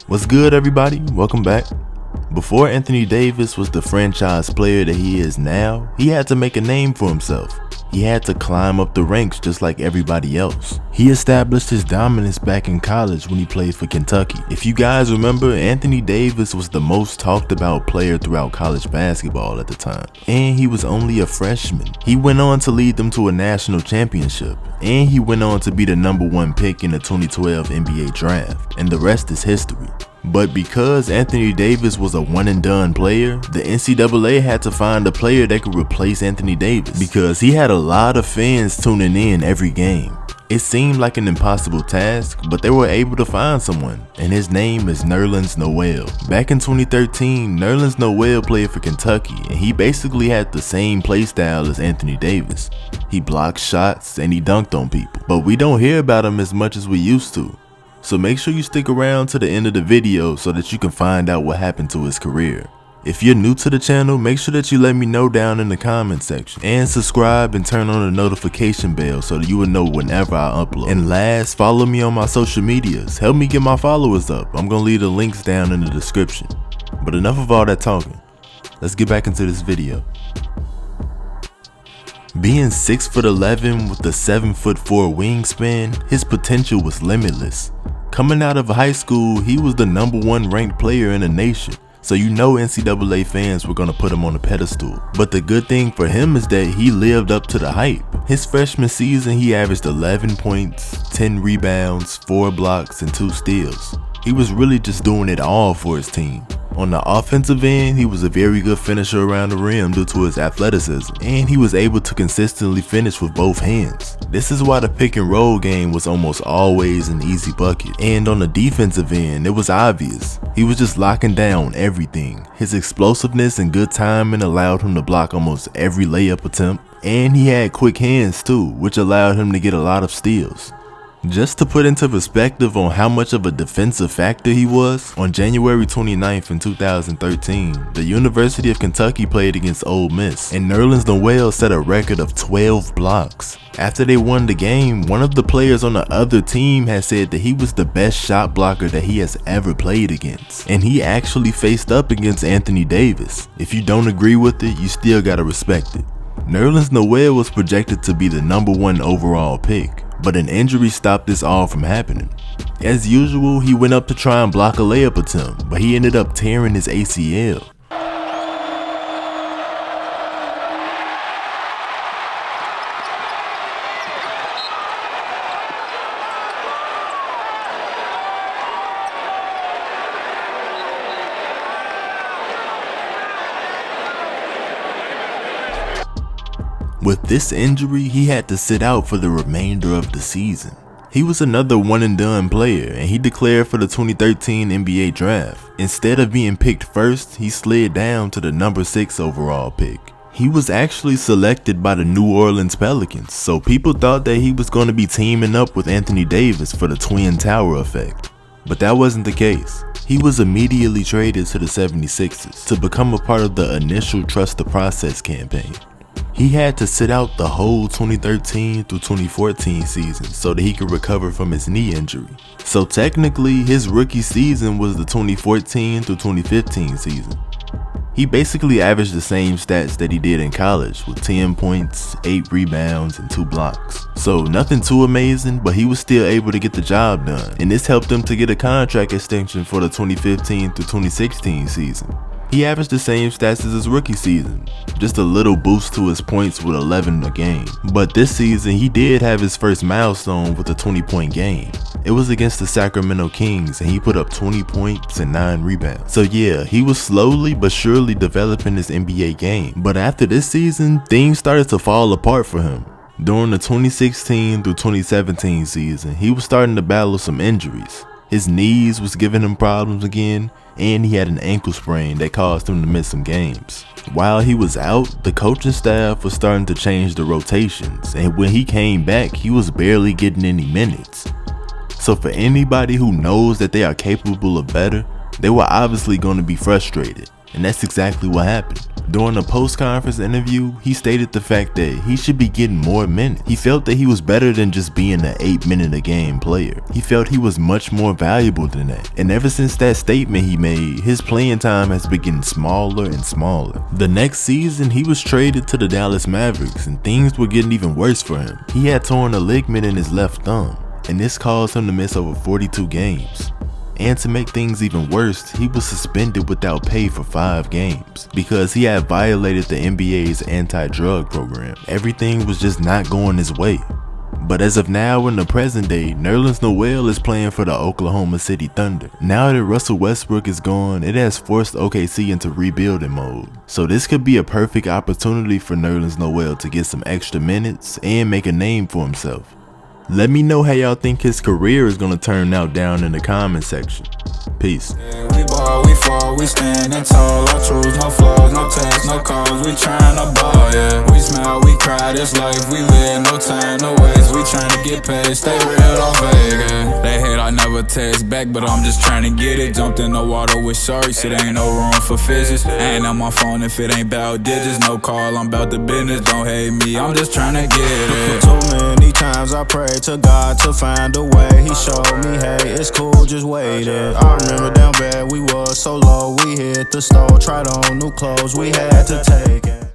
What's good, everybody? Welcome back. Before Anthony Davis was the franchise player that he is now, he had to make a name for himself. He had to climb up the ranks just like everybody else. He established his dominance back in college when he played for Kentucky. If you guys remember, Anthony Davis was the most talked about player throughout college basketball at the time, and he was only a freshman. He went on to lead them to a national championship, and he went on to be the #1 pick in the 2012 NBA draft, and the rest is history. But because Anthony Davis was a one and done player, the NCAA had to find a player that could replace Anthony Davis because he had a lot of fans tuning in every game. It seemed like an impossible task, but they were able to find someone, and his name is Nerlens Noel. Back in 2013, Nerlens Noel played for Kentucky, and he basically had the same play style as Anthony Davis. He blocked shots and he dunked on people, but we don't hear about him as much as we used to. So make sure you stick around to the end of the video so that you can find out what happened to his career. If you're new to the channel, make sure that you let me know down in the comment section, and subscribe and turn on the notification bell so that you will know whenever I upload. And last, follow me on my social medias. Help me get my followers up. I'm gonna leave the links down in the description. But enough of all that talking. Let's get back into this video. Being 6'11" with a 7'4" wingspan, his potential was limitless. Coming out of high school, he was the #1 ranked player in the nation, so you know NCAA fans were gonna put him on a pedestal. But the good thing for him is that he lived up to the hype. His freshman season, he averaged 11 points, 10 rebounds, 4 blocks, and 2 steals. He was really just doing it all for his team. On the offensive end, he was a very good finisher around the rim due to his athleticism, and he was able to consistently finish with both hands. This is why the pick and roll game was almost always an easy bucket. And on the defensive end, it was obvious. He was just locking down everything. His explosiveness and good timing allowed him to block almost every layup attempt, and he had quick hands too, which allowed him to get a lot of steals. Just to put into perspective on how much of a defensive factor he was, on January 29th in 2013, the University of Kentucky played against Ole Miss, and Nerlens Noel set a record of 12 blocks. After they won the game, one of the players on the other team had said that he was the best shot blocker that he has ever played against, and he actually faced up against Anthony Davis. If you don't agree with it, you still gotta respect it. Nerlens Noel was projected to be the #1 overall pick, but an injury stopped this all from happening. As usual, he went up to try and block a layup attempt, but he ended up tearing his ACL. With this injury, he had to sit out for the remainder of the season. He was another one and done player, and he declared for the 2013 NBA draft. Instead of being picked first, he slid down to the #6 overall pick. He was actually selected by the New Orleans Pelicans, so people thought that he was going to be teaming up with Anthony Davis for the Twin Tower effect. But that wasn't the case. He was immediately traded to the 76ers to become a part of the initial Trust the Process campaign. He had to sit out the whole 2013 through 2014 season so that he could recover from his knee injury. So technically, his rookie season was the 2014 through 2015 season. He basically averaged the same stats that he did in college, with 10 points, 8 rebounds, and 2 blocks. So nothing too amazing, but he was still able to get the job done, and this helped him to get a contract extension for the 2015 through 2016 season. He averaged the same stats as his rookie season, just a little boost to his points with 11 a game. But this season, he did have his first milestone with a 20-point game. It was against the Sacramento Kings, and he put up 20 points and 9 rebounds. So yeah, he was slowly but surely developing his NBA game. But after this season, things started to fall apart for him. During the 2016 through 2017 season, he was starting to battle some injuries. His knees was giving him problems again, and he had an ankle sprain that caused him to miss some games. While he was out, the coaching staff was starting to change the rotations, and when he came back, he was barely getting any minutes. So for anybody who knows that they are capable of better, they were obviously going to be frustrated, and that's exactly what happened. During a post-conference interview, he stated the fact that he should be getting more minutes. He felt that he was better than just being an 8-minute-a-game player. He felt he was much more valuable than that. And ever since that statement he made, his playing time has been getting smaller and smaller. The next season, he was traded to the Dallas Mavericks, and things were getting even worse for him. He had torn a ligament in his left thumb, and this caused him to miss over 42 games. And to make things even worse, he was suspended without pay for 5 games because he had violated the NBA's anti-drug program. Everything was just not going his way. But as of now, in the present day, Nerlens Noel is playing for the Oklahoma City Thunder. Now that Russell Westbrook is gone, it has forced OKC into rebuilding mode. So this could be a perfect opportunity for Nerlens Noel to get some extra minutes and make a name for himself. Let me know how y'all think his career is gonna turn out down in the comment section. Peace. Yeah, we ball, we fall, we standing tall. Our truths, no flaws, no texts, no calls. We tryna ball, yeah. We smile, we cry, this life we live. No time, no waste. We tryna get paid, stay real, don't fake it. They hate, I never text back, but I'm just tryna get it. Jumped in the water with sharks, it ain't no room for fishes. Ain't on my phone if it ain't about digits. No call, I'm about the business. Don't hate me, I'm just tryna get it. Too many times I prayed to God to find a way. He showed me, hey, it's cool, just wait it. I remember down bad, we was so low. We hit the store, tried on new clothes, we had to take it.